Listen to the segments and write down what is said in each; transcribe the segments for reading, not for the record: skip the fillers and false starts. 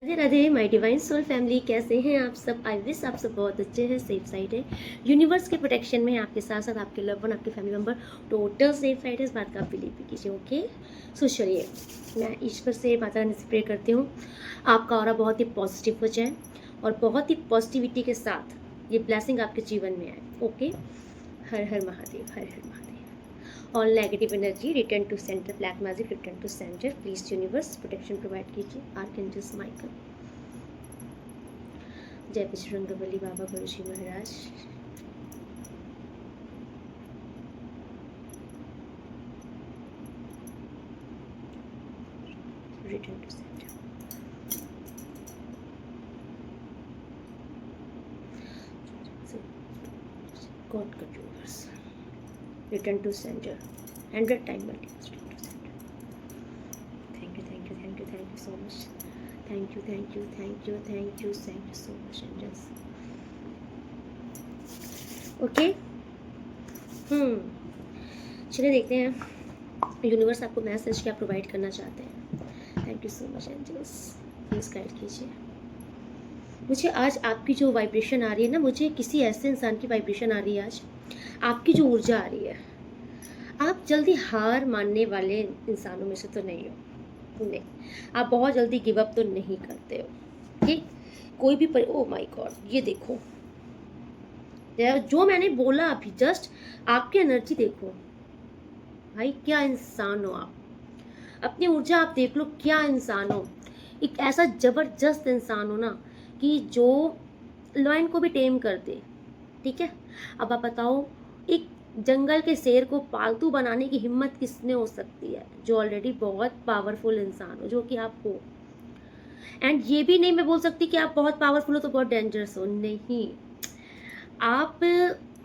Radhe Radhe my divine soul family, कैसे हैं आप सब। आई विश आप सब बहुत अच्छे हैं, सेफ साइड है, यूनिवर्स के प्रोटेक्शन में है, आपके साथ साथ आपके लव वन, आपके family member total safe side है। इस बात का आप बिलीव भी कीजिए। ओके, सो चलिए मैं ईश्वर से माता रानी से प्रे करती हूँ आपका ऑरा बहुत ही पॉजिटिव हो जाए और बहुत ही पॉजिटिविटी के साथ ये ब्लेसिंग आपके जीवन में आए। Okay, Har Har Mahadev, Har Har Mahadev. All negative energy return to centre, black magic return to centre, please universe protection provide कीजिए। आर्कएंजल्स माइकल, जय बजरंगबली बाबा, Guru ji Maharaj. Return to centre, God controllers, return to centre 100 time multiply to centre. Thank you, thank you, thank you, thank you so much. Thank you, thank you, thank you, thank you, thank you so much angels. Okay, चलिए देखते हैं universe आपको message क्या provide करना चाहते हैं। Thank you so much angels, please guide कीजिए मुझे। आज आपकी जो वाइब्रेशन आ रही है ना, मुझे किसी ऐसे इंसान की वाइब्रेशन आ रही है। आज आपकी जो ऊर्जा आ रही है, आप जल्दी हार मानने वाले इंसानों में से तो नहीं हो। नहीं, आप बहुत जल्दी गिव अप तो नहीं करते हो। ठीक, कोई भी ओ माय गॉड, ये देखो जो मैंने बोला अभी जस्ट, आपकी एनर्जी देखो भाई, क्या इंसान हो आप। अपनी ऊर्जा आप देख लो, क्या इंसान हो। एक ऐसा जबरदस्त इंसान हो ना कि जो लॉयन को भी टेम कर दे। ठीक है, अब आप बताओ, एक जंगल के शेर को पालतू बनाने की हिम्मत किसने हो सकती है, जो ऑलरेडी बहुत पावरफुल इंसान हो, जो कि आप हो। एंड ये भी नहीं मैं बोल सकती कि आप बहुत पावरफुल हो तो बहुत डेंजरस हो, नहीं। आप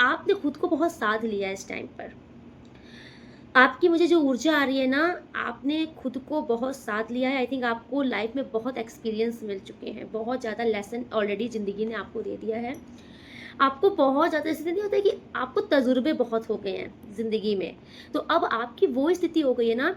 आपने खुद को बहुत साध लिया है इस टाइम पर। आपकी मुझे जो ऊर्जा आ रही है ना, आपने खुद को बहुत साथ लिया है। आई थिंक आपको लाइफ में बहुत एक्सपीरियंस मिल चुके हैं, बहुत ज़्यादा लेसन ऑलरेडी ज़िंदगी ने आपको दे दिया है। आपको बहुत ज़्यादा ऐसे नहीं होता है कि आपको तजुर्बे बहुत हो गए हैं ज़िंदगी में। तो अब आपकी वो स्थिति हो गई है ना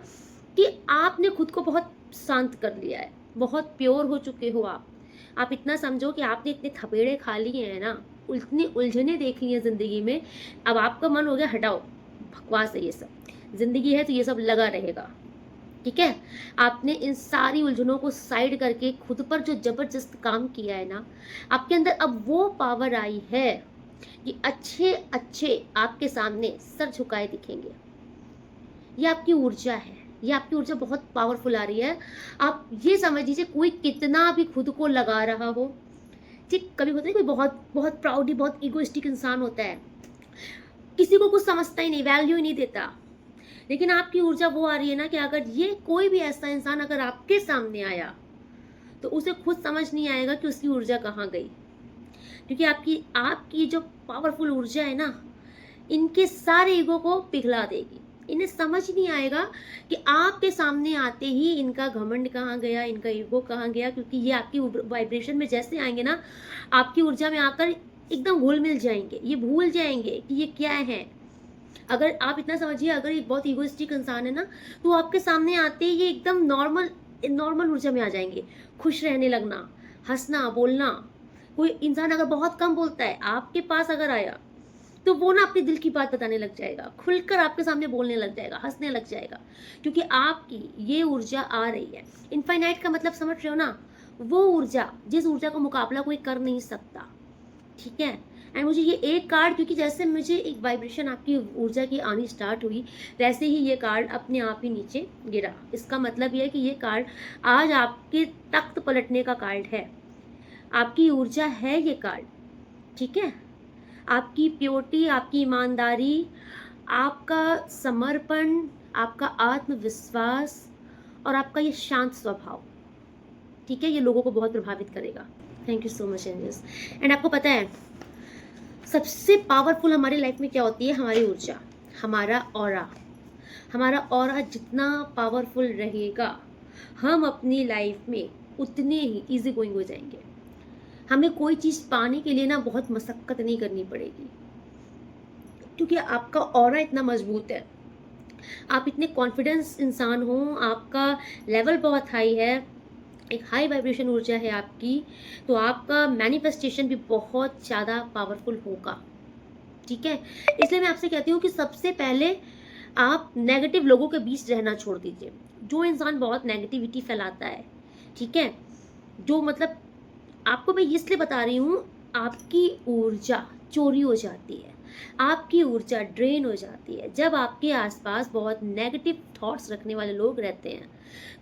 कि आपने खुद को बहुत शांत कर लिया है, बहुत प्योर हो चुके हो आप इतना समझो कि आपने इतने थपेड़े खा लिए हैं ना, इतनी उलझने देख ली हैं ज़िंदगी में। अब आपका मन हो गया हटाओ, बकवास है ये सब, ज़िंदगी है तो ये सब लगा रहेगा। ठीक है, आपने इन सारी उलझनों को साइड करके खुद पर जो जबरदस्त काम किया है ना, आपके अंदर अब वो पावर आई है कि अच्छे अच्छे आपके सामने सर झुकाए दिखेंगे। ये आपकी ऊर्जा है, ये आपकी ऊर्जा बहुत पावरफुल आ रही है। आप ये समझ लीजिए, कोई कितना भी खुद को लगा रहा हो, ठीक, कभी होता है कोई बहुत बहुत प्राउडी, बहुत इगोइस्टिक इंसान होता है, किसी को कुछ समझता ही नहीं, वैल्यू ही नहीं देता। लेकिन आपकी ऊर्जा वो आ रही है ना कि अगर ये कोई भी ऐसा इंसान अगर आपके सामने आया तो उसे खुद समझ नहीं आएगा कि उसकी ऊर्जा कहाँ गई। क्योंकि आपकी आपकी जो पावरफुल ऊर्जा है ना, इनके सारे ईगो को पिघला देगी। इन्हें समझ नहीं आएगा कि आपके सामने आते ही इनका घमंड कहाँ गया, इनका ईगो कहाँ गया। क्योंकि ये आपकी वाइब्रेशन में जैसे आएंगे ना, आपकी ऊर्जा में आकर एकदम घुल मिल जाएंगे, ये भूल जाएंगे कि ये क्या है। अगर आप इतना समझिए, अगर एक बहुत इगोइस्टिक इंसान है ना, तो आपके सामने आते ही ये एकदम नॉर्मल नॉर्मल ऊर्जा में आ जाएंगे। खुश रहने लगना, हंसना, बोलना। कोई इंसान अगर बहुत कम बोलता है, आपके पास अगर आया तो वो ना अपने दिल की बात बताने लग जाएगा, खुलकर आपके सामने बोलने लग जाएगा, हंसने लग जाएगा। क्योंकि आपकी ये ऊर्जा आ रही है। इनफाइनाइट का मतलब समझ रहे हो ना, वो ऊर्जा जिस ऊर्जा का मुकाबला कोई कर नहीं सकता। ठीक है, एंड मुझे ये एक कार्ड, क्योंकि जैसे मुझे एक वाइब्रेशन आपकी ऊर्जा की आनी स्टार्ट हुई, वैसे ही ये कार्ड अपने आप ही नीचे गिरा। इसका मतलब ये है कि ये कार्ड आज आपके तख्त पलटने का कार्ड है। आपकी ऊर्जा है ये कार्ड। ठीक है, आपकी प्योरिटी, आपकी ईमानदारी, आपका समर्पण, आपका आत्मविश्वास और आपका ये शांत स्वभाव, ठीक है, ये लोगों को बहुत प्रभावित करेगा। Thank you so much angels. And आपको पता है सबसे पावरफुल हमारी लाइफ में क्या होती है? हमारी ऊर्जा, हमारा ऑरा। हमारा ऑरा जितना पावरफुल रहेगा, हम अपनी लाइफ में उतने ही इजी गोइंग हो जाएंगे। हमें कोई चीज़ पाने के लिए ना बहुत मशक्कत नहीं करनी पड़ेगी, क्योंकि आपका ऑरा इतना मजबूत है, आप इतने कॉन्फिडेंस इंसान हो, आपका लेवल बहुत हाई है। एक हाई वाइब्रेशन ऊर्जा है आपकी, तो आपका मैनिफेस्टेशन भी बहुत ज़्यादा पावरफुल होगा। ठीक है, इसलिए मैं आपसे कहती हूँ कि सबसे पहले आप नेगेटिव लोगों के बीच रहना छोड़ दीजिए। जो इंसान बहुत नेगेटिविटी फैलाता है, ठीक है, जो मतलब आपको मैं इसलिए बता रही हूँ, आपकी ऊर्जा चोरी हो जाती है, आपकी ऊर्जा ड्रेन हो जाती है जब आपके आसपास बहुत नेगेटिव थॉट्स रखने वाले लोग रहते हैं,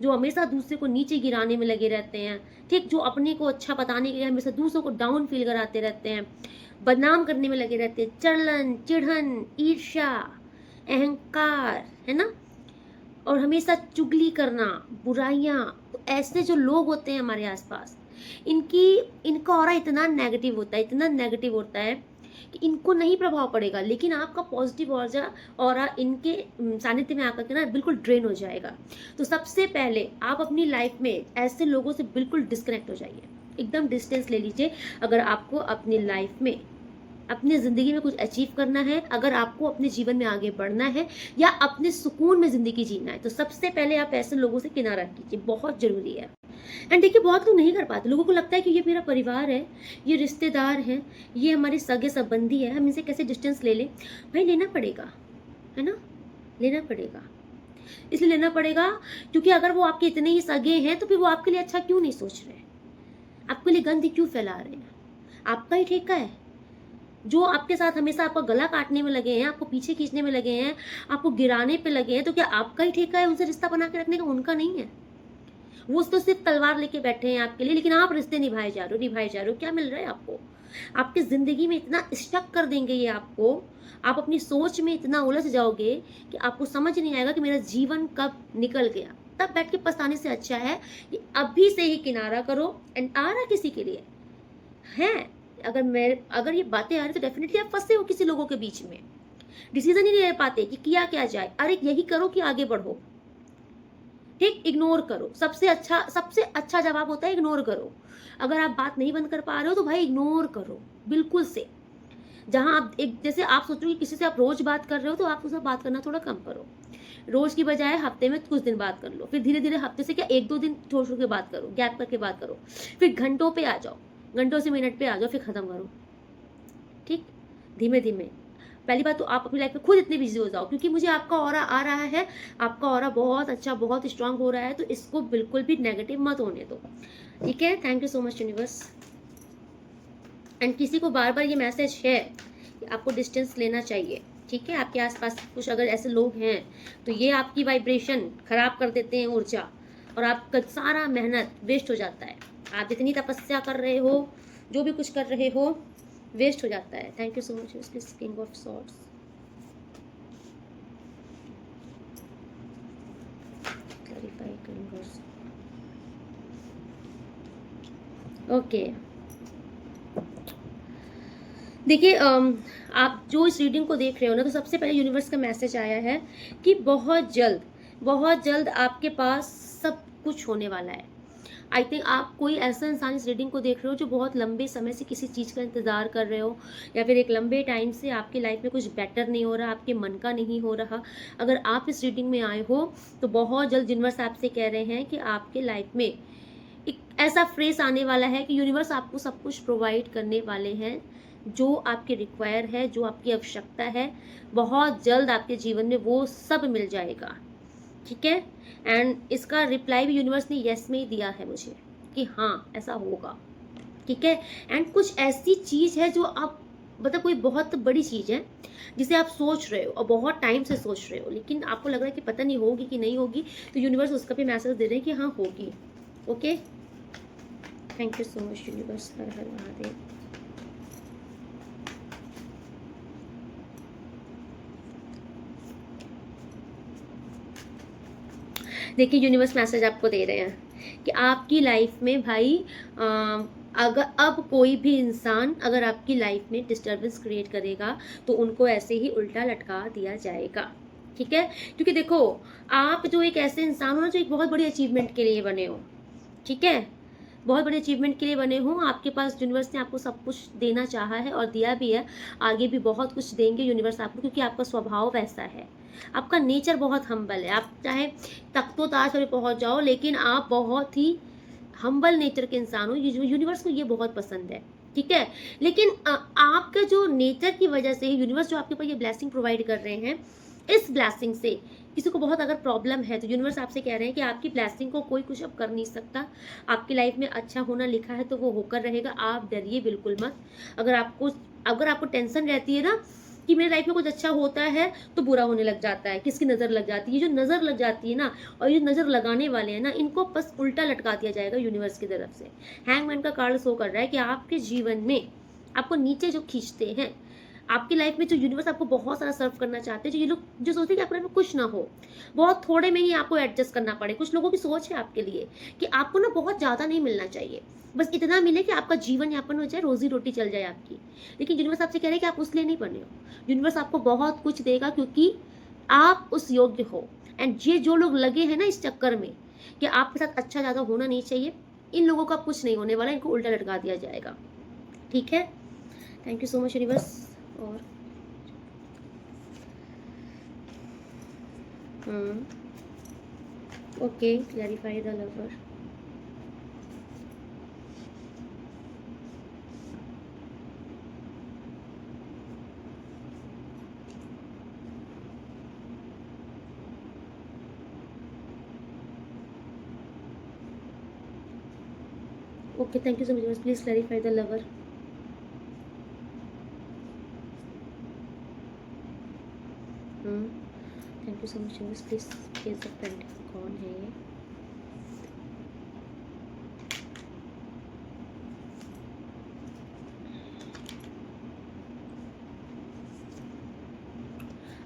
जो हमेशा दूसरे को नीचे गिराने में लगे रहते हैं, ठीक, जो अपने को अच्छा बताने के लिए हमेशा दूसरों को डाउन फील कराते रहते हैं, बदनाम करने में लगे रहते हैं, चढ़न चिढ़न ईर्ष्या अहंकार, है ना, और हमेशा चुगली करना, बुराइयाँ। तो ऐसे जो लोग होते हैं हमारे आसपास, इनकी इनका ऑरा इतना नेगेटिव होता है, इतना नेगेटिव होता है कि इनको नहीं प्रभाव पड़ेगा, लेकिन आपका पॉजिटिव ऑरा इनके सानिध्य में आकर के ना बिल्कुल ड्रेन हो जाएगा। तो सबसे पहले आप अपनी लाइफ में ऐसे लोगों से बिल्कुल डिस्कनेक्ट हो जाइए, एकदम डिस्टेंस ले लीजिए। अगर आपको अपनी लाइफ में, अपनी ज़िंदगी में कुछ अचीव करना है, अगर आपको अपने जीवन में आगे बढ़ना है या अपने सुकून में ज़िंदगी जीना है, तो सबसे पहले आप ऐसे लोगों से किनारा कीजिए, बहुत ज़रूरी है। एंड देखिए, बहुत लोग नहीं कर पाते, लोगों को लगता है कि ये मेरा परिवार है, ये रिश्तेदार हैं, ये हमारे सगे संबंधी है, हम इनसे कैसे डिस्टेंस ले लें। भाई लेना पड़ेगा, है ना, लेना पड़ेगा। इसलिए लेना पड़ेगा क्योंकि अगर वो आपके इतने ही सगे हैं तो फिर वो आपके लिए अच्छा क्यों नहीं सोच रहे, आपके लिए गंद क्यों फैला रहे हैं। आपका ही ठेका है। जो आपके साथ हमेशा आपका गला काटने में लगे हैं, आपको पीछे खींचने में लगे हैं, आपको गिराने पे लगे हैं, तो क्या आपका ही ठेका है उनसे रिश्ता बना के रखने का? उनका नहीं है। वो तो सिर्फ तलवार लेके बैठे हैं आपके लिए, लेकिन आप रिश्ते निभाए जा रहे हो। क्या मिल रहा है आपको? आपकी जिंदगी में इतना स्टक कर देंगे ये आपको, आप अपनी सोच में इतना उलझ जाओगे कि आपको समझ नहीं आएगा कि मेरा जीवन कब निकल गया। तब बैठ के पछताने से अच्छा है कि अभी से ही किनारा करो। एंड आ रहा किसी के लिए है, अगर ये बातें आ रही तो डेफिनेटली आप फंसे हो किसी लोगों के बीच में, डिसीजन ही नहीं ले पाते कि किया क्या जाए। अरे यही करो कि आगे बढ़ो, ठीक, इग्नोर करो। सबसे अच्छा जवाब होता है इग्नोर करो। अगर आप बात नहीं बंद कर पा रहे हो तो भाई इग्नोर करो बिल्कुल से। जहां आप एक जैसे आप सोचो कि किसी से आप रोज बात कर रहे हो, तो आप उससे बात करना थोड़ा कम करो। रोज की बजाय हफ्ते में कुछ दिन बात कर लो, फिर धीरे धीरे हफ्ते से क्या 1-2 दिन छोड़ छोड़ के बात करो, गैप करके बात करो, फिर घंटों पे आ जाओ, घंटों से मिनट पे आ जाओ, फिर खत्म करो, ठीक, धीमे धीमे। पहली बात तो आप अपनी लाइफ में खुद इतने बिजी हो जाओ, क्योंकि मुझे आपका ऑरा आ रहा है, आपका ऑरा बहुत अच्छा, बहुत स्ट्रांग हो रहा है, तो इसको बिल्कुल भी नेगेटिव मत होने दो, ठीक है। Thank you so much universe. And किसी को बार बार ये मैसेज है कि आपको डिस्टेंस लेना चाहिए, ठीक है। आपके आसपास कुछ अगर ऐसे लोग हैं तो ये आपकी वाइब्रेशन खराब कर देते हैं, ऊर्जा, और आपका सारा मेहनत वेस्ट हो जाता है। आप जितनी तपस्या कर रहे हो, जो भी कुछ कर रहे हो, वेस्ट हो जाता है। Thank you so much king of swords. Clarify universe, okay. देखिए, आप जो इस रीडिंग को देख रहे हो ना, तो सबसे पहले यूनिवर्स का मैसेज आया है कि बहुत जल्द आपके पास सब कुछ होने वाला है। आई थिंक आप कोई ऐसा इंसान इस रीडिंग को देख रहे हो जो बहुत लंबे समय से किसी चीज़ का इंतज़ार कर रहे हो, या फिर एक लंबे टाइम से आपकी लाइफ में कुछ बेटर नहीं हो रहा, आपके मन का नहीं हो रहा। अगर आप इस रीडिंग में आए हो तो बहुत जल्द यूनिवर्स आपसे कह रहे हैं कि आपके लाइफ में एक ऐसा फ्रेज आने वाला है कि यूनिवर्स आपको सब कुछ प्रोवाइड करने वाले हैं जो आपके रिक्वायर है, जो आपकी आवश्यकता है। बहुत जल्द आपके जीवन में वो सब मिल जाएगा, ठीक है। एंड इसका रिप्लाई भी यूनिवर्स ने यस में ही दिया है मुझे कि हाँ ऐसा होगा, ठीक है। एंड कुछ ऐसी चीज़ है जो आप मतलब कोई बहुत बड़ी चीज़ है जिसे आप सोच रहे हो और बहुत टाइम से सोच रहे हो, लेकिन आपको लग रहा है कि पता नहीं होगी कि नहीं होगी, तो यूनिवर्स उसका भी मैसेज दे रहे हैं कि हाँ होगी, okay. Thank you so much universe. Har Har Mahadev. देखिए, यूनिवर्स मैसेज आपको दे रहे हैं कि आपकी लाइफ में भाई अगर अब कोई भी इंसान अगर आपकी लाइफ में डिस्टर्बेंस क्रिएट करेगा तो उनको ऐसे ही उल्टा लटका दिया जाएगा, ठीक है। क्योंकि देखो, आप जो एक ऐसे इंसान हो ना जो एक बहुत बड़ी अचीवमेंट के लिए बने हो, ठीक है, बहुत बड़े अचीवमेंट के लिए बने हो। आपके पास यूनिवर्स ने आपको सब कुछ देना चाहा है और दिया भी है, आगे भी बहुत कुछ देंगे यूनिवर्स आपको, क्योंकि आपका स्वभाव वैसा है, आपका नेचर बहुत हम्बल है। आप चाहे तख्तो ताज पर पहुंच जाओ, लेकिन आप बहुत ही हम्बल नेचर के इंसान हो, ये यूनिवर्स को ये बहुत पसंद है, ठीक है। लेकिन आपका जो नेचर की वजह से यूनिवर्स जो आपके ऊपर ये ब्लेसिंग प्रोवाइड कर रहे हैं, इस ब्लेसिंग से किसी को बहुत अगर प्रॉब्लम है तो यूनिवर्स आपसे कह रहे हैं कि आपकी ब्लेसिंग को कोई कुछ अब कर नहीं सकता। आपकी लाइफ में अच्छा होना लिखा है तो वो होकर रहेगा, आप डरिए बिल्कुल मत। अगर आपको टेंशन रहती है ना कि मेरे लाइफ में कुछ अच्छा होता है तो बुरा होने लग जाता है, किसकी नज़र लग जाती है, ये जो नज़र लग जाती है ना, और ये नज़र लगाने वाले हैं ना, इनको बस उल्टा लटका दिया जाएगा यूनिवर्स की तरफ से। हैंगमैन का कार्ड शो कर रहा है कि आपके जीवन में आपको नीचे जो खींचते हैं, आपकी लाइफ में जो यूनिवर्स आपको बहुत सारा सर्व करना चाहते हैं, जो ये लोग जो सोचते हैं कि आपके लाइफ में कुछ ना हो, बहुत थोड़े में ही आपको एडजस्ट करना पड़े। कुछ लोगों की सोच है आपके लिए कि आपको ना बहुत ज़्यादा नहीं मिलना चाहिए, बस इतना मिले कि आपका जीवन यापन हो जाए, रोजी रोटी चल जाए आपकी। लेकिन यूनिवर्स आपसे कह रहे हैं कि आप उस लिए नहीं बने हो। यूनिवर्स आपको बहुत कुछ देगा क्योंकि आप उस योग्य हो। एंड ये जो लोग लगे हैं ना इस चक्कर में कि आपके साथ अच्छा ज़्यादा होना नहीं चाहिए, इन लोगों का कुछ नहीं होने वाला, इनको उल्टा लटका दिया जाएगा, ठीक है। Thank you so much universe. और okay, clarify the lover. Okay, thank you so much, please clarify the lover. Thank you so much, please please the friend कौन है ये।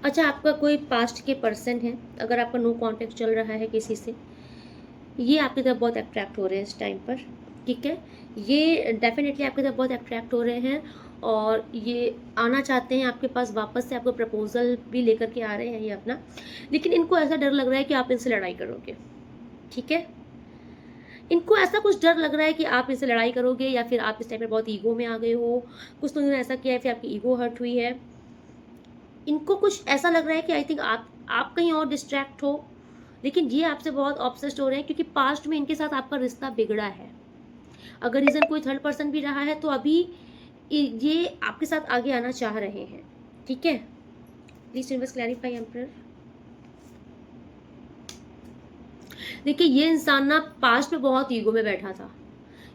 अच्छा, आपका कोई पास्ट के पर्सन है, अगर आपका नो कांटेक्ट चल रहा है किसी से, ये आपकी तरफ बहुत अट्रैक्ट हो रहे हैं इस टाइम पर, ठीक है। ये डेफिनेटली आपकी तरफ बहुत अट्रैक्ट हो रहे हैं और ये आना चाहते हैं आपके पास वापस से, आपको प्रपोजल भी लेकर के आ रहे हैं ये अपना। लेकिन इनको ऐसा डर लग रहा है कि आप इनसे लड़ाई करोगे, ठीक है। इनको ऐसा कुछ डर लग रहा है कि आप इनसे लड़ाई करोगे या फिर आप इस टाइम पर बहुत ईगो में आ गए हो, कुछ लोगों ने ऐसा किया है, फिर आपकी ईगो हर्ट हुई है। इनको कुछ ऐसा लग रहा है कि आई थिंक आप कहीं और डिस्ट्रैक्ट हो, लेकिन ये आपसे बहुत ऑब्सेस्ड हो रहे हैं क्योंकि पास्ट में इनके साथ आपका रिश्ता बिगड़ा है। अगर रीज़न कोई थर्ड पर्सन भी रहा है तो अभी ये आपके साथ आगे आना चाह रहे हैं, ठीक है। Please universe clarify emperor. देखिए, ये इंसान ना पास्ट में बहुत ईगो में बैठा था।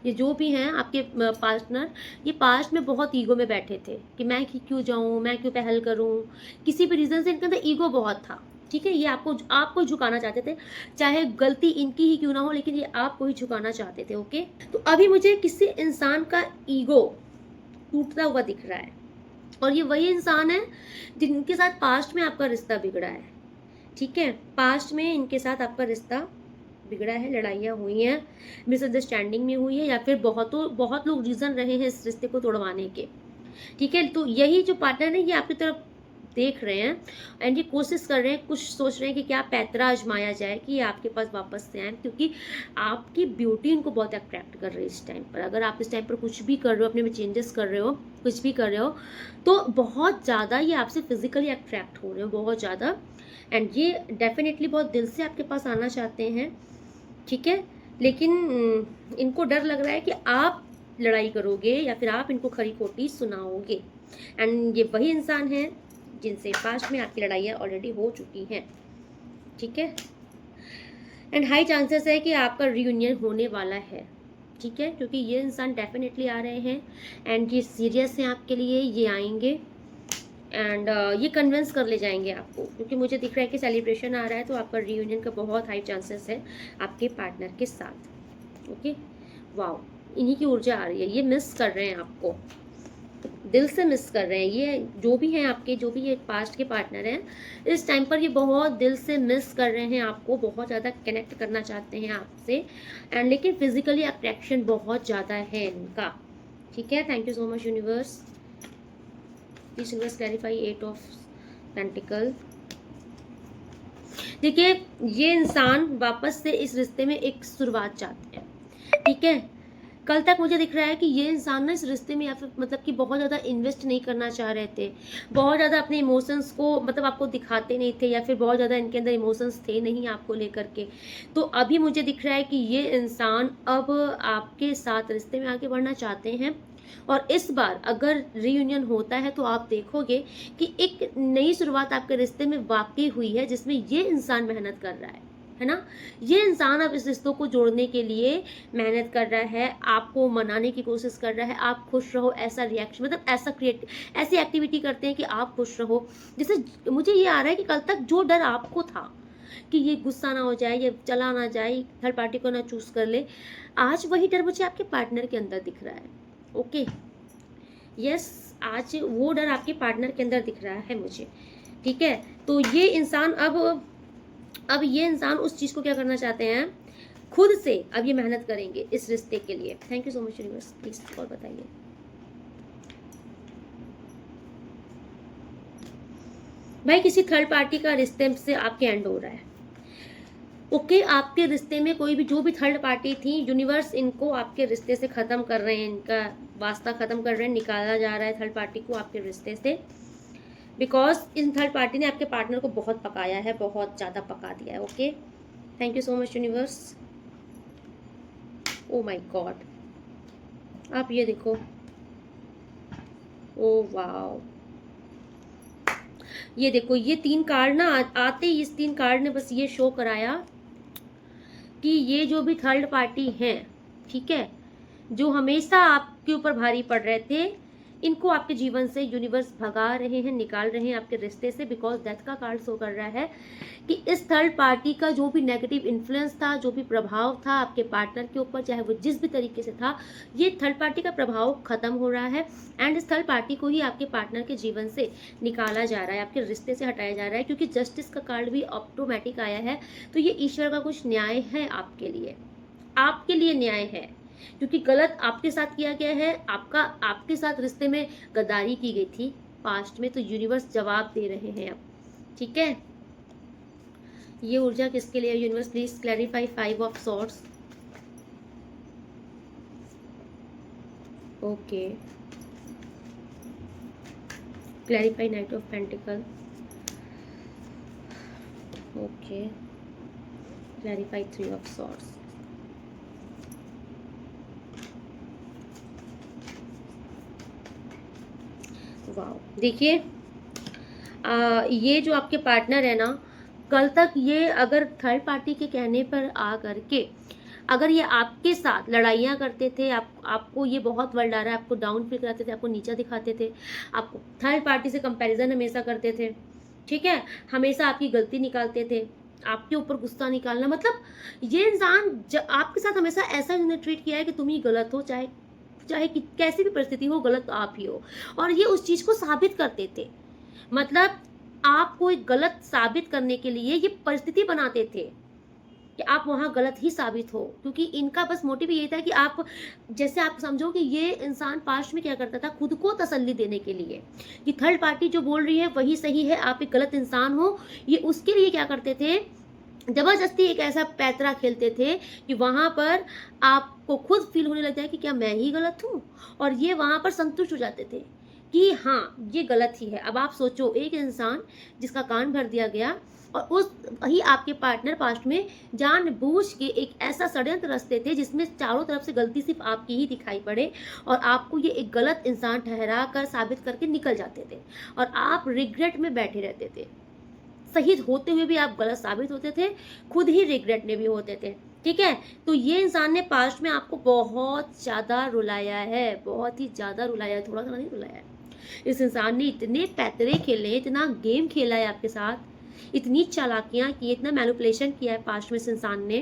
ये जो भी हैं आपके पार्टनर, ये पास्ट में बहुत ईगो में बैठे थे कि मैं क्यों जाऊँ, मैं क्यों पहल करूँ, किसी भी रीज़न से इनके अंदर ईगो बहुत था, ठीक है। ये आपको झुकाना चाहते थे, चाहे गलती इनकी ही क्यों ना हो, लेकिन ये आपको ही झुकाना चाहते थे, ओके। तो अभी मुझे किसी इंसान का ईगो टूटता हुआ दिख रहा है और ये वही इंसान है जिनके साथ पास्ट में आपका रिश्ता बिगड़ा है, ठीक है। पास्ट में इनके साथ आपका रिश्ता बिगड़ा है, लड़ाइयाँ हुई हैं, मिसअंडरस्टैंडिंग में हुई है, या फिर बहुत लोग रीज़न रहे हैं इस रिश्ते को तोड़वाने के, ठीक है। तो यही जो पार्टनर है ये आपकी तरफ देख रहे हैं एंड ये कोशिश कर रहे हैं, कुछ सोच रहे हैं कि क्या पैतरा आजमाया जाए कि ये आपके पास वापस से आए, क्योंकि आपकी ब्यूटी इनको बहुत अट्रैक्ट कर रही है इस टाइम पर। अगर आप इस टाइम पर कुछ भी कर रहे हो, अपने में चेंजेस कर रहे हो, कुछ भी कर रहे हो, तो बहुत ज़्यादा ये आपसे फिजिकली अट्रैक्ट हो रहे हो, बहुत ज़्यादा। एंड ये डेफिनेटली बहुत दिल से आपके पास आना चाहते हैं, ठीक है। लेकिन इनको डर लग रहा है कि आप लड़ाई करोगे या फिर आप इनको खरी खोटी सुनाओगे। एंड ये वही इंसान है जिनसे पास्ट में आपकी लड़ाइयाँ ऑलरेडी हो चुकी हैं, ठीक है। एंड हाई चांसेस है कि आपका रियूनियन होने वाला है, ठीक है, क्योंकि ये इंसान डेफिनेटली आ रहे हैं एंड ये सीरियस हैं आपके लिए, ये आएंगे एंड ये कन्विंस कर ले जाएंगे आपको, क्योंकि मुझे दिख रहा है कि सेलिब्रेशन आ रहा है, तो आपका रियूनियन का बहुत हाई चांसेस है आपके पार्टनर के साथ, ओके। वाओ, इन्हीं की ऊर्जा आ रही है, ये मिस कर रहे हैं आपको, दिल से मिस कर रहे हैं। ये जो भी हैं आपके, जो भी ये पास्ट के पार्टनर हैं, इस टाइम पर ये बहुत दिल से मिस कर रहे हैं आपको, बहुत ज़्यादा कनेक्ट करना चाहते हैं आपसे एंड लेकिन फिजिकली अट्रैक्शन बहुत ज़्यादा है इनका, ठीक है। Thank you so much universe. Please universe clarify 8 of pentacle. देखिए, ये इंसान वापस से इस रिश्ते में एक शुरुआत चाहते हैं, ठीक है। कल तक मुझे दिख रहा है कि ये इंसान ना इस रिश्ते में या फिर मतलब कि बहुत ज़्यादा इन्वेस्ट नहीं करना चाह रहे थे, बहुत ज़्यादा अपने इमोशंस को मतलब आपको दिखाते नहीं थे, या फिर बहुत ज़्यादा इनके अंदर इमोशंस थे नहीं आपको लेकर के। तो अभी मुझे दिख रहा है कि ये इंसान अब आपके साथ रिश्ते में आगे बढ़ना चाहते हैं, और इस बार अगर रीयूनियन होता है तो आप देखोगे कि एक नई शुरुआत आपके रिश्ते में वाकई हुई है, जिसमें ये इंसान मेहनत कर रहा है ना। ये इंसान अब इस रिश्तों को जोड़ने के लिए मेहनत कर रहा है, आपको मनाने की कोशिश कर रहा है, आप खुश रहो, ऐसा रिएक्शन मतलब ऐसी एक्टिविटी करते हैं कि आप खुश रहो। जैसे मुझे ये आ रहा है कि कल तक जो डर आपको था कि ये गुस्सा ना हो जाए, ये चला ना जाए, थर्ड पार्टी को ना चूज कर ले, आज वही डर मुझे आपके पार्टनर के अंदर दिख रहा है। ओके, यस, आज वो डर आपके पार्टनर के अंदर दिख रहा है मुझे, ठीक है। तो ये इंसान अब ये इंसान उस चीज़ को क्या करना चाहते हैं, खुद से अब ये मेहनत करेंगे इस रिश्ते के लिए। Thank you so much universe, please और बताइए। भाई किसी थर्ड पार्टी का रिश्ते से आपके एंड हो रहा है। ओके, आपके रिश्ते में कोई भी जो भी थर्ड पार्टी थी, यूनिवर्स इनको आपके रिश्ते से ख़त्म कर रहे हैं, इनका वास्ता ख़त्म कर रहे हैं, निकाला जा रहा है थर्ड पार्टी को आपके रिश्ते से, बिकॉज इन थर्ड पार्टी ने आपके पार्टनर को बहुत पकाया है, बहुत ज़्यादा पका दिया है। Okay, thank you so much universe. Oh my God, आप ये देखो, ओ वाओ, ये देखो, ये 3 कार्ड ना आते ही इस 3 कार्ड ने बस ये शो कराया कि ये जो भी थर्ड पार्टी हैं, ठीक है, जो हमेशा आपके ऊपर भारी पड़ रहे थे, इनको आपके जीवन से यूनिवर्स भगा रहे हैं, निकाल रहे हैं आपके रिश्ते से, बिकॉज डेथ का कार्ड शो कर रहा है कि इस थर्ड पार्टी का जो भी नेगेटिव इन्फ्लुएंस था, जो भी प्रभाव था आपके पार्टनर के ऊपर, चाहे वो जिस भी तरीके से था, ये थर्ड पार्टी का प्रभाव खत्म हो रहा है, एंड इस थर्ड पार्टी को ही आपके पार्टनर के जीवन से निकाला जा रहा है, आपके रिश्ते से हटाया जा रहा है, क्योंकि जस्टिस का कार्ड भी ऑटोमेटिक आया है। तो ये ईश्वर का कुछ न्याय है आपके लिए न्याय है, क्योंकि गलत आपके साथ किया गया है, आपके साथ रिश्ते में गद्दारी की गई थी पास्ट में, तो यूनिवर्स जवाब दे रहे हैं अब, ठीक है। ये ऊर्जा किसके लिए? Universe please clarify 5 of swords. Okay, clarify night of pentacle. Okay, clarify 3 of swords. Wow, देखिए, ये जो आपके पार्टनर है ना, कल तक ये अगर थर्ड पार्टी के कहने पर आ करके अगर ये आपके साथ लड़ाइयाँ करते थे, आपको ये बहुत वल्डारा, आपको डाउन फील कराते थे, आपको नीचा दिखाते थे, आपको थर्ड पार्टी से कंपैरिजन हमेशा करते थे, ठीक है, हमेशा आपकी गलती निकालते थे, आपके ऊपर गुस्सा निकालना, मतलब ये इंसान आपके साथ हमेशा ऐसा इन्होंने ट्रीट किया है कि तुम ही गलत हो, चाहे चाहे कि कैसी भी परिस्थिति हो, गलत आप ही हो, और ये उस चीज़ को साबित करते थे, मतलब आपको एक गलत साबित करने के लिए ये परिस्थिति बनाते थे कि आप वहाँ गलत ही साबित हो, क्योंकि इनका बस मोटिव यही था कि आप, जैसे आप समझो कि ये इंसान पास्ट में क्या करता था, खुद को तसल्ली देने के लिए कि थर्ड पार्टी जो बोल रही है वही सही है, आप एक गलत इंसान हो, ये उसके लिए क्या करते थे, जबरदस्ती एक ऐसा पैतरा खेलते थे कि वहाँ पर आपको खुद फील होने लग जाए कि क्या मैं ही गलत हूँ, और ये वहाँ पर संतुष्ट हो जाते थे कि हाँ ये गलत ही है। अब आप सोचो, एक इंसान जिसका कान भर दिया गया, और उस वही आपके पार्टनर पास्ट में जानबूझ के एक ऐसा षड्यंत्र रचते थे जिसमें चारों तरफ से गलती सिर्फ आपकी ही दिखाई पड़े, और आपको ये एक गलत इंसान ठहरा कर साबित करके निकल जाते थे, और आप रिग्रेट में बैठे रहते थे, सही होते हुए भी आप गलत साबित होते थे, खुद ही रिग्रेट में भी होते थे, ठीक है। तो ये इंसान ने पास्ट में आपको बहुत ज़्यादा रुलाया है, बहुत ही ज़्यादा रुलाया है, थोड़ा सा नहीं रुलाया है। इस इंसान ने इतने पैतरे खेले, इतना गेम खेला है आपके साथ, इतनी चालाकियां की, इतना मैनिपुलेशन किया है पास्ट में इस इंसान ने,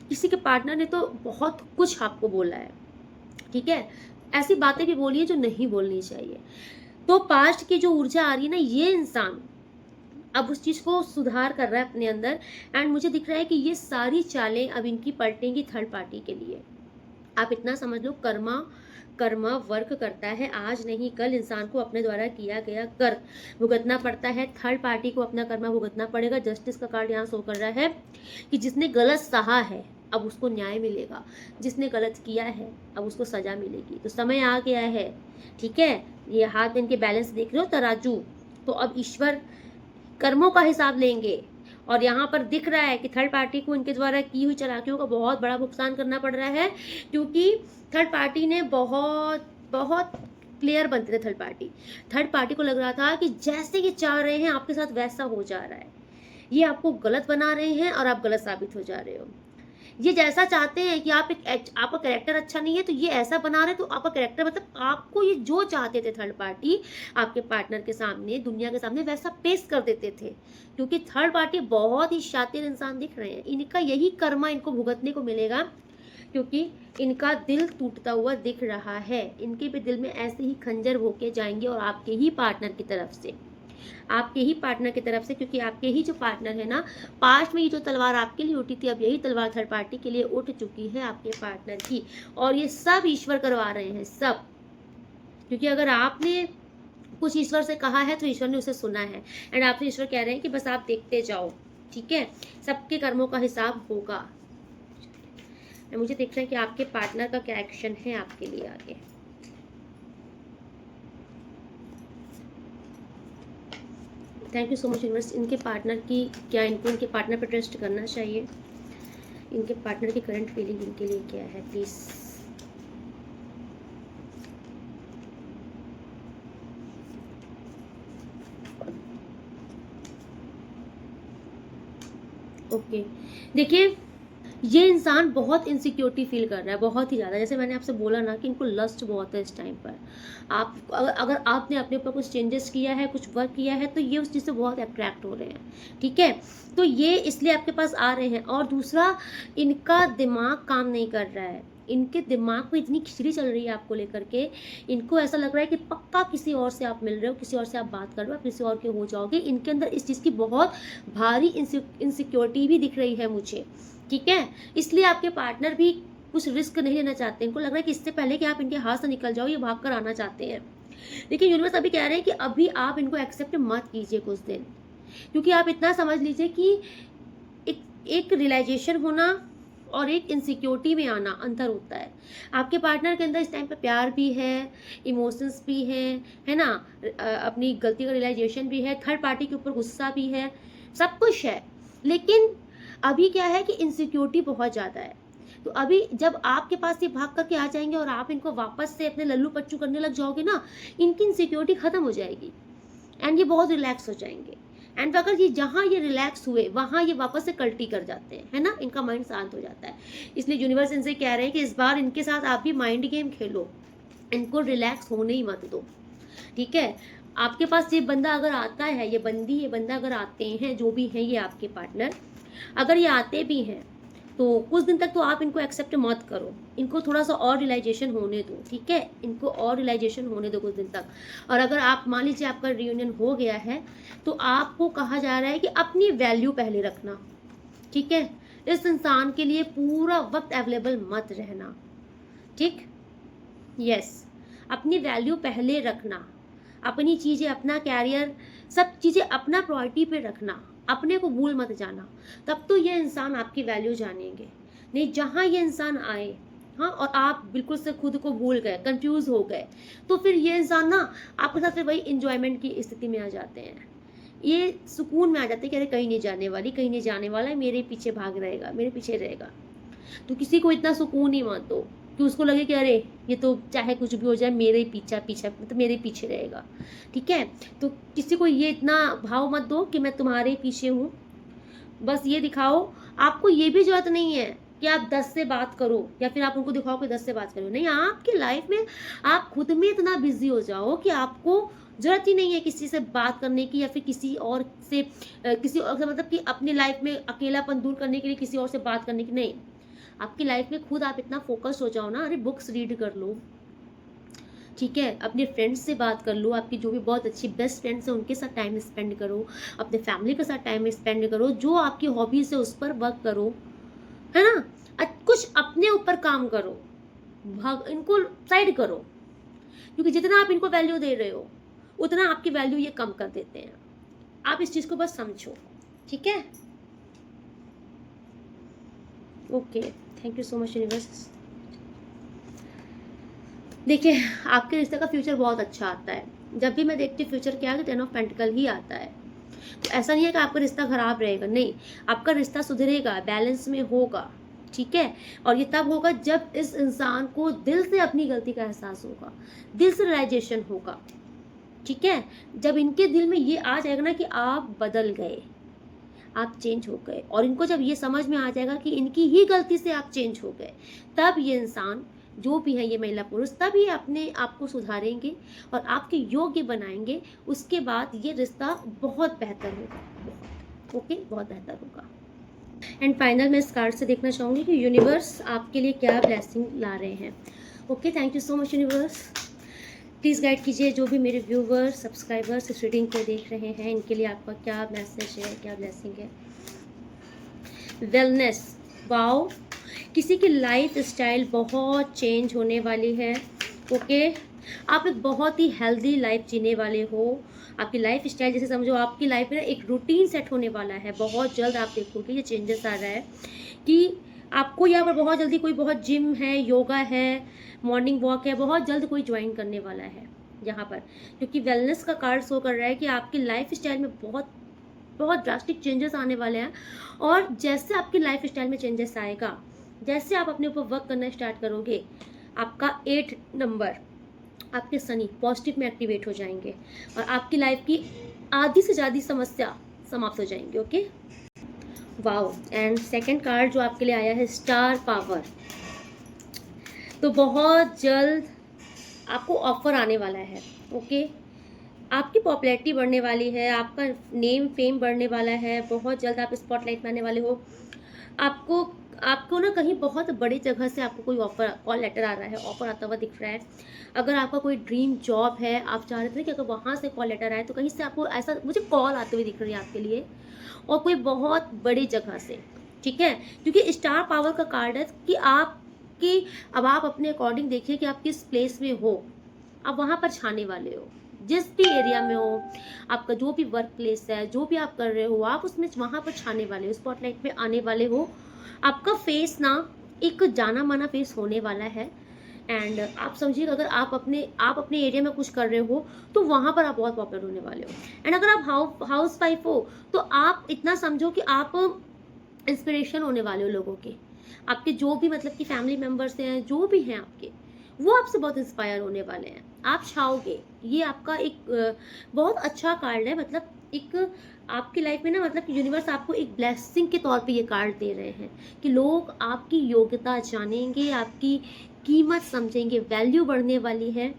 किसी के पार्टनर ने तो बहुत कुछ आपको बोला है, ठीक है, ऐसी बातें भी बोली है जो नहीं बोलनी चाहिए। तो पास्ट की जो ऊर्जा आ रही है ना, ये इंसान अब उस चीज़ को सुधार कर रहा है अपने अंदर, एंड मुझे दिख रहा है कि ये सारी चालें अब इनकी पलटेंगी थर्ड पार्टी के लिए। आप इतना समझ लो, कर्मा वर्क करता है, आज नहीं कल इंसान को अपने द्वारा किया गया कर्म भुगतना पड़ता है, थर्ड पार्टी को अपना कर्मा भुगतना पड़ेगा। जस्टिस का कार्ड यहाँ शो कर रहा है कि जिसने गलत सहा है, अब उसको न्याय मिलेगा। जिसने गलत किया है अब उसको सज़ा मिलेगी। तो समय आ गया है, ठीक है। ये हाथ में इनके बैलेंस देख रहे हो, तराजू। तो अब ईश्वर कर्मों का हिसाब लेंगे। और यहाँ पर दिख रहा है कि थर्ड पार्टी को इनके द्वारा की हुई चालाकियों का बहुत बड़ा भुगतान करना पड़ रहा है, क्योंकि थर्ड पार्टी ने बहुत बहुत प्लेयर बनते थे। थर्ड पार्टी को लग रहा था कि जैसे ये चाह रहे हैं आपके साथ वैसा हो जा रहा है, ये आपको गलत बना रहे हैं और आप गलत साबित हो जा रहे हो। ये जैसा चाहते हैं कि आपका कैरेक्टर अच्छा नहीं है तो ये ऐसा बना रहे, तो आपका कैरेक्टर मतलब आपको ये जो चाहते थे थर्ड पार्टी आपके पार्टनर के सामने, दुनिया के सामने वैसा पेश कर देते थे। क्योंकि थर्ड पार्टी बहुत ही शातिर इंसान दिख रहे हैं, इनका यही कर्मा इनको भुगतने को मिलेगा, क्योंकि इनका दिल टूटता हुआ दिख रहा है। इनके भी दिल में ऐसे ही खंजर होके जाएंगे और आपके ही पार्टनर की तरफ से, क्योंकि आपके ही जो पार्टनर है ना, पास्ट में ये जो तलवार आपके लिए उठी थी, अब यही तलवार थर्ड पार्टी के लिए उठ चुकी है आपके पार्टनर की। और ये सब ईश्वर करवा रहे हैं, सब। क्योंकि अगर आपने कुछ ईश्वर से कहा है तो ईश्वर ने उसे सुना है, एंड आपसे ईश्वर कह रहे हैं कि बस आप देखते जाओ, ठीक है। सबके कर्मों का हिसाब होगा। मुझे देख रहे हैं कि आपके पार्टनर का क्या एक्शन है आपके लिए आगे। Thank you so much universe. इनके पार्टनर की क्या, इनको इनके पार्टनर पर ट्रस्ट करना चाहिए? इनके पार्टनर की करंट फीलिंग इनके लिए क्या है प्लीज़? ओके, देखिए ये इंसान बहुत इनसिक्योरिटी फील कर रहा है, बहुत ही ज़्यादा। जैसे मैंने आपसे बोला ना कि इनको लस्ट बहुत है इस टाइम पर। आप अगर आपने अपने ऊपर कुछ चेंजेस किया है, कुछ वर्क किया है, तो ये उस चीज़ से बहुत अट्रैक्ट हो रहे हैं, ठीक है। तो ये इसलिए आपके पास आ रहे हैं। और दूसरा, इनका दिमाग काम नहीं कर रहा है। इनके दिमाग में इतनी खिचड़ी चल रही है आपको लेकर के, इनको ऐसा लग रहा है कि पक्का किसी और से आप मिल रहे हो, किसी और से आप बात कर रहे हो, आप किसी और के हो जाओगे। इनके अंदर इस चीज़ की बहुत भारी इनसिक्योरिटी भी दिख रही है मुझे, ठीक है। इसलिए आपके पार्टनर भी कुछ रिस्क नहीं लेना चाहते। इनको लग रहा है कि इससे पहले कि आप इनके हाथ से निकल जाओ, ये भाग कर आना चाहते हैं। लेकिन यूनिवर्स अभी कह रहे हैं कि अभी आप इनको एक्सेप्ट मत कीजिए कुछ दिन, क्योंकि आप इतना समझ लीजिए कि एक रियलाइजेशन होना और एक इनसिक्योरिटी में आना अंतर होता है। आपके पार्टनर के अंदर इस टाइम पे प्यार भी है, इमोशंस भी हैं, है ना, अपनी गलती का रियलाइजेशन भी है, थर्ड पार्टी के ऊपर गुस्सा भी है, सब कुछ है। लेकिन अभी क्या है कि इनसिक्योरिटी बहुत ज़्यादा है। तो अभी जब आपके पास ये भाग करके आ जाएंगे और आप इनको वापस से अपने लल्लू पच्चू करने लग जाओगे ना, इनकी इनसिक्योरिटी ख़त्म हो जाएगी एंड ये बहुत रिलैक्स हो जाएंगे। एंड अगर ये जहाँ ये रिलैक्स हुए वहाँ ये वापस से कल्टी कर जाते हैं, है ना, इनका माइंड शांत हो जाता है। इसलिए यूनिवर्स इनसे कह रहे हैं कि इस बार इनके साथ आप भी माइंड गेम खेलो, इनको रिलैक्स होने ही मत दो, ठीक है। आपके पास ये बंदा अगर आता है, ये बंदी, ये बंदा अगर आते हैं, जो भी हैं ये आपके पार्टनर, अगर ये आते भी हैं तो कुछ दिन तक तो आप इनको एक्सेप्ट मत करो, इनको थोड़ा सा और रियलाइजेशन होने दो, ठीक है। इनको और रियलाइजेशन होने दो कुछ दिन तक। और अगर आप मान लीजिए आपका रियूनियन हो गया है तो आपको कहा जा रहा है कि अपनी वैल्यू पहले रखना, ठीक है। इस इंसान के लिए पूरा वक्त अवेलेबल मत रहना, ठीक। यस, अपनी वैल्यू पहले रखना, अपनी चीज़ें, अपना कैरियर, सब चीज़ें अपना प्रायोरिटी पे रखना, अपने को भूल मत जाना। तब तो ये इंसान आपकी वैल्यू जानेंगे। नहीं, जहाँ ये इंसान आए, हाँ, और आप बिल्कुल से खुद को भूल गए, कंफ्यूज हो गए, तो फिर ये इंसान ना आपके साथ फिर वही इंजॉयमेंट की स्थिति में आ जाते हैं, ये सुकून में आ जाते हैं कि अरे कहीं नहीं जाने वाली, कहीं नहीं जाने वाला है, मेरे पीछे भाग रहेगा, मेरे पीछे रहेगा। तो किसी को इतना सुकून ही मत दो कि उसको लगे कि अरे ये तो चाहे कुछ भी हो जाए मेरे पीछा मतलब मेरे पीछे रहेगा, ठीक है। तो किसी को ये इतना भाव मत दो कि मैं तुम्हारे पीछे हूँ। बस ये दिखाओ, आपको ये भी जरूरत नहीं है कि आप 10 से बात करो या फिर आप उनको दिखाओ कि 10 से बात करो। नहीं, आपकी लाइफ में आप खुद में इतना बिजी हो जाओ कि आपको जरूरत ही नहीं है किसी से बात करने की, या फिर किसी और से मतलब कि अपनी लाइफ में अकेलापन दूर करने के लिए किसी और से बात करने की। नहीं, आपकी लाइफ में खुद आप इतना फोकस हो जाओ ना, अरे बुक्स रीड कर लो, ठीक है, अपने फ्रेंड्स से बात कर लो, आपकी जो भी बहुत अच्छी बेस्ट फ्रेंड्स हैं उनके साथ टाइम स्पेंड करो, अपने फैमिली के साथ टाइम स्पेंड करो, जो आपकी हॉबीज है उस पर वर्क करो, है ना। कुछ अपने ऊपर काम करो, इनको साइड करो, क्योंकि जितना आप इनको वैल्यू दे रहे हो उतना आपकी वैल्यू ये कम कर देते हैं। आप इस चीज़ को बस समझो, ठीक है। Okay, thank you so much universe. देखिए, आपके रिश्ते का फ्यूचर बहुत अच्छा आता है। जब भी मैं देखती हूँ फ्यूचर क्या है, तो 10 ऑफ पेंटिकल ही आता है। तो ऐसा नहीं है कि आपका रिश्ता खराब रहेगा, नहीं, आपका रिश्ता सुधरेगा, बैलेंस में होगा, ठीक है। और ये तब होगा जब इस इंसान को दिल से अपनी गलती का एहसास होगा, दिल से रियलाइजेशन होगा, ठीक है। जब इनके दिल में ये आ जाएगा ना कि आप बदल गए, आप चेंज हो गए, और इनको जब ये समझ में आ जाएगा कि इनकी ही गलती से आप चेंज हो गए, तब ये इंसान, जो भी है ये महिला पुरुष, तब ये अपने आप को सुधारेंगे और आपके योग्य बनाएंगे। उसके बाद ये रिश्ता बहुत बेहतर होगा, बहुत ओके, बहुत बेहतर होगा। एंड फाइनल मैं इस कार्ड से देखना चाहूँगी कि यूनिवर्स आपके लिए क्या ब्लेसिंग ला रहे हैं। Okay, thank you so much universe. Please guide कीजिए जो भी मेरे व्यूवर्स सब्सक्राइबर्स इस रीडिंग को देख रहे हैं, इनके लिए आपका क्या मैसेज है, क्या ब्लेसिंग है। वेलनेस, वाओ, किसी की लाइफ स्टाइल बहुत चेंज होने वाली है। ओके, आप एक बहुत ही हेल्दी लाइफ जीने वाले हो। आपकी लाइफ स्टाइल, जैसे समझो आपकी लाइफ में एक रूटीन सेट होने वाला है। बहुत जल्द आप देखोगे ये चेंजेस आ रहा है कि आपको यहाँ पर बहुत जल्दी कोई, बहुत जिम है, योगा है, मॉर्निंग वॉक है, बहुत जल्द कोई ज्वाइन करने वाला है यहाँ पर, क्योंकि वेलनेस का कार्ड शो कर रहा है कि आपकी लाइफ स्टाइल में बहुत बहुत ड्रास्टिक चेंजेस आने वाले हैं। और जैसे आपकी लाइफ स्टाइल में चेंजेस आएगा, जैसे आप अपने ऊपर वर्क करना स्टार्ट करोगे, आपका 8 नंबर, आपके शनि पॉजिटिव में एक्टिवेट हो जाएंगे और आपकी लाइफ की आधी से ज़्यादा समस्या समाप्त हो जाएंगी। Okay, wow. And second card जो आपके लिए आया है, स्टार पावर। तो बहुत जल्द आपको ऑफर आने वाला है। ओके, आपकी पॉपुलैरिटी बढ़ने वाली है, आपका नेम फेम बढ़ने वाला है, बहुत जल्द आप स्पॉटलाइट में आने वाले हो। आपको आपको ना कहीं बहुत बड़ी जगह से आपको कोई ऑफर, कॉल लेटर आ रहा है, ऑफर आता हुआ दिख रहा है। अगर आपका कोई ड्रीम जॉब है, आप चाह रहे थे कि अगर वहाँ से कॉल लेटर आए, तो कहीं से आपको ऐसा मुझे कॉल आते हुए दिख रही है आपके लिए, और कोई बहुत बड़ी जगह से, ठीक है। क्योंकि स्टार पावर का कार्ड है कि आपकी, अब आप अपने अकॉर्डिंग देखिए कि आप किस प्लेस में हो, आप वहाँ पर छाने वाले हो। जिस भी एरिया में हो, आपका जो भी वर्क प्लेस है, जो भी आप कर रहे हो, आप उसमें वहाँ पर छाने वाले हो, स्पॉटलाइट में आने वाले हो। आपका फेस ना एक जाना माना फेस होने वाला है। एंड आप समझिए, अगर आप अपने एरिया में कुछ कर रहे हो, तो वहाँ पर आप बहुत पॉपुलर होने वाले हो। एंड अगर आप हाउस वाइफ हो, तो आप इतना समझो कि आप इंस्पिरेशन होने वाले हो लोगों के। आपके जो भी मतलब कि फैमिली मेम्बर्स हैं, जो भी हैं आपके, वो आपसे बहुत इंस्पायर होने वाले हैं। आप छाओगे। ये आपका एक बहुत अच्छा कार्ड है। मतलब एक आपकी लाइफ में ना, मतलब कि यूनिवर्स आपको एक ब्लेसिंग के तौर पे ये कार्ड दे रहे हैं कि लोग आपकी योग्यता जानेंगे, आपकी कीमत समझेंगे, वैल्यू बढ़ने वाली है।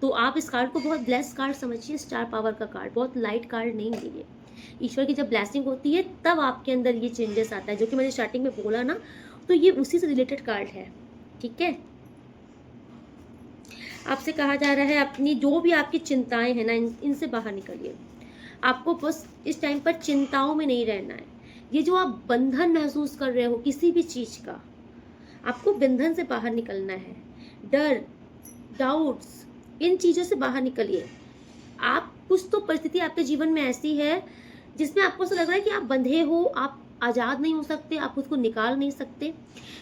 तो आप इस कार्ड को बहुत ब्लेस्ड कार्ड समझिए। स्टार पावर का कार्ड बहुत लाइट कार्ड नहीं है ये। ईश्वर की जब ब्लेसिंग होती है, तब आपके अंदर ये चेंजेस आता है, जो कि मैंने स्टार्टिंग में बोला ना, तो ये उसी से रिलेटेड कार्ड है, ठीक है। आपसे कहा जा रहा है, अपनी जो भी आपकी चिंताएं हैं ना, इनसे बाहर निकलिए। आपको बस इस टाइम पर चिंताओं में नहीं रहना है। ये जो आप बंधन महसूस कर रहे हो किसी भी चीज़ का, आपको बंधन से बाहर निकलना है। डर, डाउट्स, इन चीज़ों से बाहर निकलिए। आप, कुछ तो परिस्थिति आपके जीवन में ऐसी है जिसमें आपको ऐसा लग रहा है कि आप बंधे हो, आप आज़ाद नहीं हो सकते, आप खुद को निकाल नहीं सकते।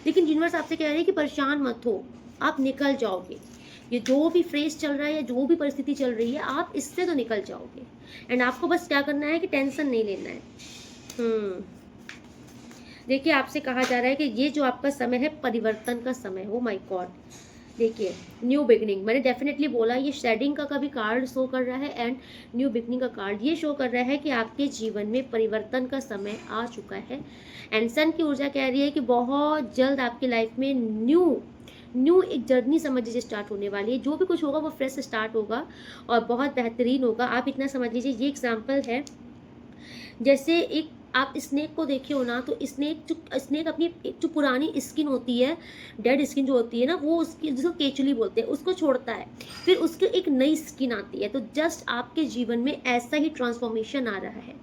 लेकिन यूनिवर्स आपसे कह रही है कि परेशान मत हो, आप निकल जाओगे। ये जो भी फेज चल रहा है या जो भी परिस्थिति चल रही है, आप इससे तो निकल जाओगे। एंड आपको बस क्या करना है कि टेंशन नहीं लेना है। देखिए, आपसे कहा जा रहा है कि ये जो आपका समय है, परिवर्तन का समय हो। माय गॉड, देखिए, न्यू बिगनिंग, मैंने डेफिनेटली बोला, ये शेडिंग का कभी कार्ड शो कर रहा है एंड न्यू बिगनिंग का कार्ड ये शो कर रहा है कि आपके जीवन में परिवर्तन का समय आ चुका है। एंड सन की ऊर्जा कह रही है कि बहुत जल्द आपकी लाइफ में न्यू एक जर्नी समझ लीजिए स्टार्ट होने वाली है। जो भी कुछ होगा वो फ्रेश स्टार्ट होगा और बहुत बेहतरीन होगा। आप इतना समझ लीजिए, ये एग्जाम्पल है, जैसे एक आप स्नेक को देखे हो ना, तो स्नेक अपनी जो पुरानी स्किन होती है, डेड स्किन जो होती है ना, वो उसकी, जिसको केचुली बोलते हैं, उसको छोड़ता है, फिर उसकी एक नई स्किन आती है। तो जस्ट आपके जीवन में ऐसा ही ट्रांसफॉर्मेशन आ रहा है।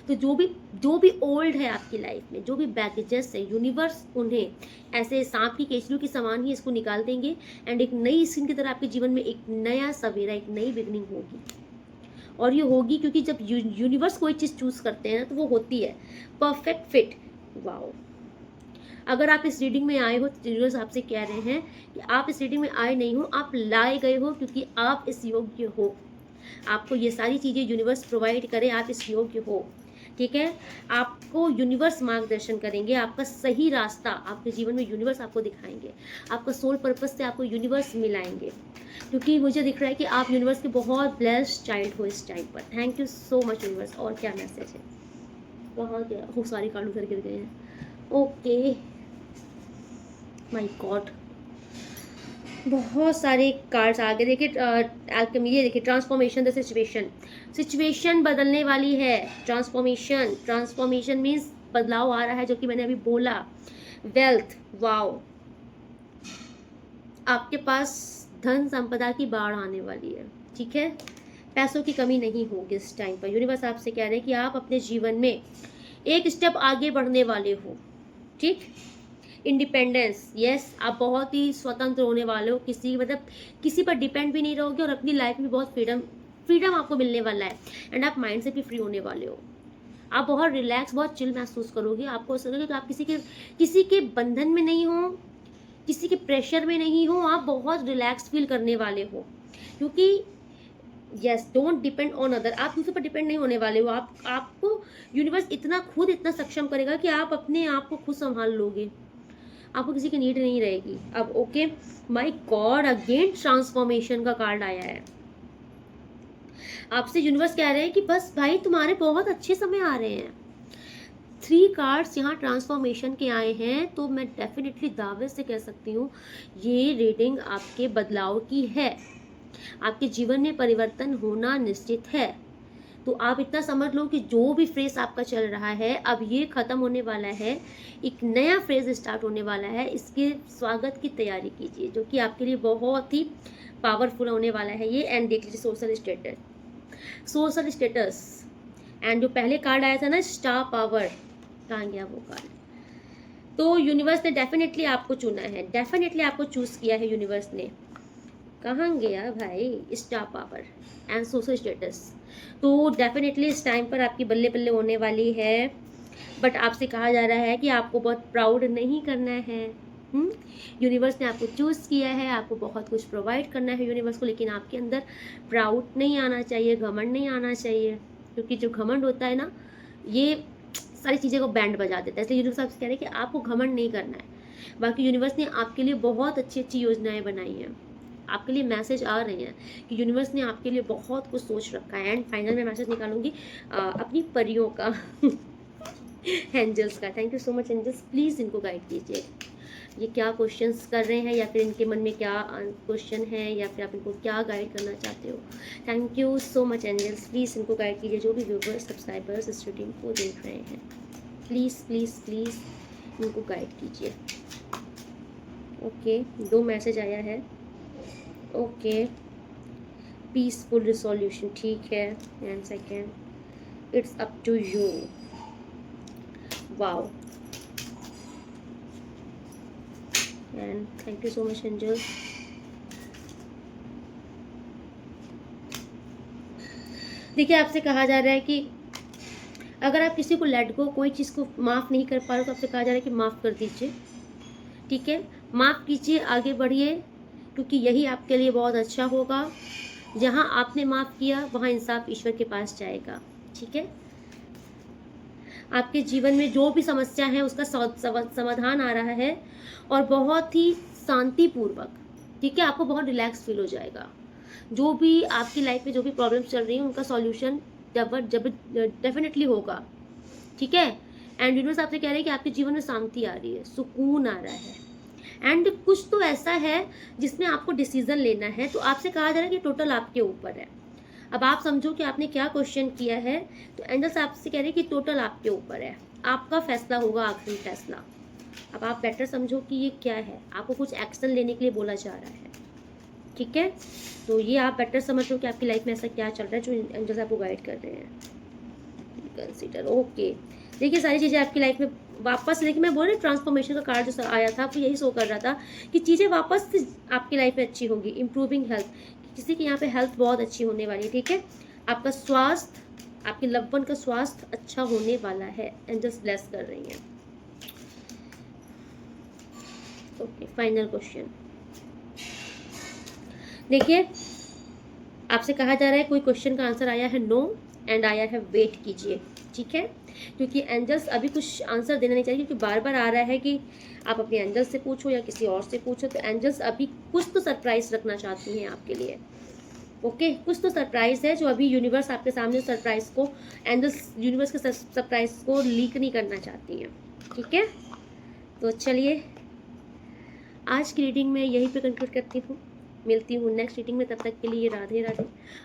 तो जो भी ओल्ड है आपकी लाइफ में, जो भी बैगेजेस है, यूनिवर्स उन्हें ऐसे सांप की केचुली के समान ही इसको निकाल देंगे एंड एक नई स्किन की तरह आपके जीवन में एक नया सवेरा, एक नई बिगनिंग होगी। और ये होगी क्योंकि जब यूनिवर्स कोई चीज़ चूज़ करते हैं ना, तो वो होती है परफेक्ट फिट। वाओ, अगर आप इस रीडिंग में आए हो तो यूनिवर्स आपसे कह रहे हैं कि आप इस रीडिंग में आए नहीं हो, आप लाए गए हो, क्योंकि आप इस योग्य हो। आपको ये सारी चीज़ें यूनिवर्स प्रोवाइड करे, आप इस योग्य हो। ठीक है, आपको यूनिवर्स मार्गदर्शन करेंगे, आपका सही रास्ता आपके जीवन में यूनिवर्स आपको दिखाएंगे, आपका सोल पर्पस से आपको यूनिवर्स मिलाएंगे, क्योंकि मुझे दिख रहा है कि आप यूनिवर्स के बहुत ब्लेस्ड चाइल्ड हो इस टाइम पर। Thank you so much universe. और क्या मैसेज है? वहाँ क्या खूब सारी कार्ड उधर गिर गए हैं। ओके माय गॉड, बहुत सारे कार्ड्स आ गए। देखिए अल्केमी, ये देखिए ट्रांसफॉर्मेशन द सिचुएशन, सिचुएशन बदलने वाली है। ट्रांसफॉर्मेशन, ट्रांसफॉर्मेशन मीन्स बदलाव आ रहा है, जो कि मैंने अभी बोला। वेल्थ, वाओ, आपके पास धन संपदा की बाढ़ आने वाली है। ठीक है, पैसों की कमी नहीं होगी इस टाइम पर। यूनिवर्स आपसे कह रहे हैं कि आप अपने जीवन में एक स्टेप आगे बढ़ने वाले हो। ठीक, इंडिपेंडेंस, यस, आप बहुत ही स्वतंत्र होने वाले हो, किसी पर डिपेंड भी नहीं रहोगे, और अपनी लाइफ में बहुत फ्रीडम आपको मिलने वाला है। एंड आप माइंड से भी फ्री होने वाले हो। आप बहुत रिलैक्स, बहुत चिल महसूस करोगे। आपको ऐसा लगेगा कि आप किसी के बंधन में नहीं हो, किसी के प्रेशर में नहीं हो, आप बहुत रिलैक्स फील करने वाले हो, क्योंकि yes, don't depend on other, आप दूसरे पर डिपेंड नहीं होने वाले हो। आपको यूनिवर्स इतना सक्षम करेगा कि आप अपने आप को खुद संभाल लोगे, आपको किसी की नीड नहीं रहेगी अब। Okay my God, again transformation का कार्ड आया है। आपसे यूनिवर्स कह रहे हैं कि बस भाई तुम्हारे बहुत अच्छे समय आ रहे हैं। 3 कार्ड्स यहाँ ट्रांसफॉर्मेशन के आए हैं, तो मैं डेफिनेटली दावे से कह सकती हूँ ये रीडिंग आपके बदलाव की है। आपके जीवन में परिवर्तन होना निश्चित है। तो आप इतना समझ लो कि जो भी फेज आपका चल रहा है अब ये खत्म होने वाला है, एक नया फेज स्टार्ट होने वाला है। इसके स्वागत की तैयारी कीजिए, जो कि आपके लिए बहुत ही पावरफुल होने वाला है ये। एंड देख लीजिए सोशल स्टेटस, एंड जो पहले कार्ड आया था ना स्टार पावर, कहाँ गया वो कार्ड? तो यूनिवर्स ने डेफिनेटली आपको चुना है, डेफिनेटली आपको चूज किया है यूनिवर्स ने। कहाँ गया भाई? Star power and social status. तो डेफिनेटली इस टाइम पर आपकी बल्ले बल्ले होने वाली है, बट आपसे कहा जा रहा है कि आपको बहुत प्राउड नहीं करना है। यूनिवर्स ने आपको चूज़ किया है, आपको बहुत कुछ प्रोवाइड करना है यूनिवर्स को, लेकिन आपके अंदर प्राउड नहीं आना चाहिए, घमंड नहीं आना चाहिए, क्योंकि जो घमंड होता है ना ये सारी चीज़ें को बैंड बजा देता है। इसलिए यूनिवर्स आपसे कह रहे हैं कि आपको घमंड नहीं करना है। बाकी यूनिवर्स ने आपके लिए बहुत अच्छी अच्छी योजनाएं बनाई हैं, आपके लिए मैसेज आ रहे हैं कि यूनिवर्स ने आपके लिए बहुत कुछ सोच रखा है। एंड फाइनल में मैसेज निकालूंगी अपनी परियों का एंजल्स का। Thank you so much angels, please इनको गाइड कीजिए। ये क्या क्वेश्चंस कर रहे हैं, या फिर इनके मन में क्या क्वेश्चन है, या फिर आप इनको क्या गाइड करना चाहते हो। Thank you so much angels, please इनको गाइड कीजिए। जो भी व्यूवर्स सब्सक्राइबर्स इस रीडिंग को देख रहे हैं, प्लीज़ प्लीज़ प्लीज़ इनको गाइड कीजिए। ओके 2 मैसेज आया है। ओके पीसफुल रिसोल्यूशन, ठीक है। And second, it's up to you, wow, and thank you so much angel. देखिए आपसे कहा जा रहा है कि अगर आप किसी को लेट गो, कोई चीज़ को माफ़ नहीं कर पा रहे, तो आपसे कहा जा रहा है कि माफ़ कर दीजिए। ठीक है, माफ़ कीजिए, आगे बढ़िए, क्योंकि यही आपके लिए बहुत अच्छा होगा। जहाँ आपने माफ़ किया वहाँ इंसाफ ईश्वर के पास जाएगा। ठीक है, आपके जीवन में जो भी समस्या है उसका समाधान आ रहा है, और बहुत ही शांतिपूर्वक। ठीक है, आपको बहुत रिलैक्स फील हो जाएगा। जो भी आपकी लाइफ में जो भी प्रॉब्लम्स चल रही हैं उनका सॉल्यूशन जब डेफिनेटली होगा। ठीक है, एंड यूनिवर्स आपसे कह रहे हैं कि आपके जीवन में शांति आ रही है, सुकून आ रहा है। एंड कुछ तो ऐसा है जिसमें आपको डिसीजन लेना है, तो आपसे कहा जा रहा है कि टोटल आपके ऊपर है। अब आप समझो कि आपने क्या क्वेश्चन किया है, तो एंजल्स आपसे कह रहे हैं कि टोटल आपके ऊपर है, आपका फैसला होगा, आखिरी फैसला। अब आप बेटर समझो कि ये क्या है, आपको कुछ एक्शन लेने के लिए बोला जा रहा है। ठीक है, तो ये आप बेटर समझो कि आपकी लाइफ में ऐसा क्या चल रहा है जो एंजल्स आपको गाइड कर रहे हैं। Consider, okay. देखिए सारी चीज़ें आपकी लाइफ में वापस, लेकिन मैं बोल रही ट्रांसफॉर्मेशन का कार्ड जो आया था वो यही शो कर रहा था कि चीज़ें वापस आपकी लाइफ में अच्छी होंगी। इम्प्रूविंग हेल्थ, किसी की यहाँ पे हेल्थ बहुत अच्छी होने वाली है। ठीक है, आपका स्वास्थ्य, आपके लव्ड वन का स्वास्थ्य अच्छा होने वाला है, एंजल्स ब्लेस कर रही हैं। Okay, final question. देखिए, आपसे कहा जा रहा है कोई क्वेश्चन का आंसर आया है नो एंड आया है वेट कीजिए, ठीक है, क्योंकि एंजल्स अभी कुछ आंसर देना नहीं चाहिए, क्योंकि बार बार आ रहा है कि आप अपने एंजल्स से पूछो या किसी और से पूछो, तो एंजल्स अभी कुछ तो सरप्राइज रखना चाहती हैं आपके लिए। ओके, कुछ तो सरप्राइज है जो अभी यूनिवर्स आपके सामने सरप्राइज को, एंजल्स यूनिवर्स के सरप्राइज को लीक नहीं करना चाहती हैं, ठीक है। तो चलिए, आज की रीडिंग में यहीं पे कंक्लूड करती हूँ। मिलती हूँ नेक्स्ट रीडिंग में, तब तक के लिए राधे राधे।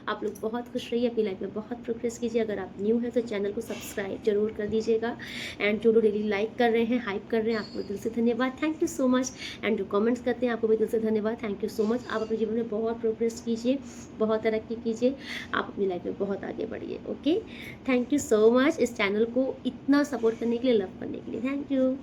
आप लोग बहुत खुश रहिए, अपनी लाइफ में बहुत प्रोग्रेस कीजिए। अगर आप न्यू हैं तो चैनल को सब्सक्राइब जरूर कर दीजिएगा, एंड जो लोग डेली लाइक कर रहे हैं, हाइप कर रहे हैं, आपको दिल से धन्यवाद, thank you so much. And जो कमेंट्स करते हैं, आपको भी दिल से धन्यवाद, थैंक यू सो मच। आप अपने जीवन में बहुत प्रोग्रेस कीजिए, बहुत तरक्की कीजिए, आप अपनी लाइफ में बहुत आगे बढ़िए। Okay, thank you so much इस चैनल को इतना सपोर्ट करने के लिए, लव करने के लिए, थैंक यू।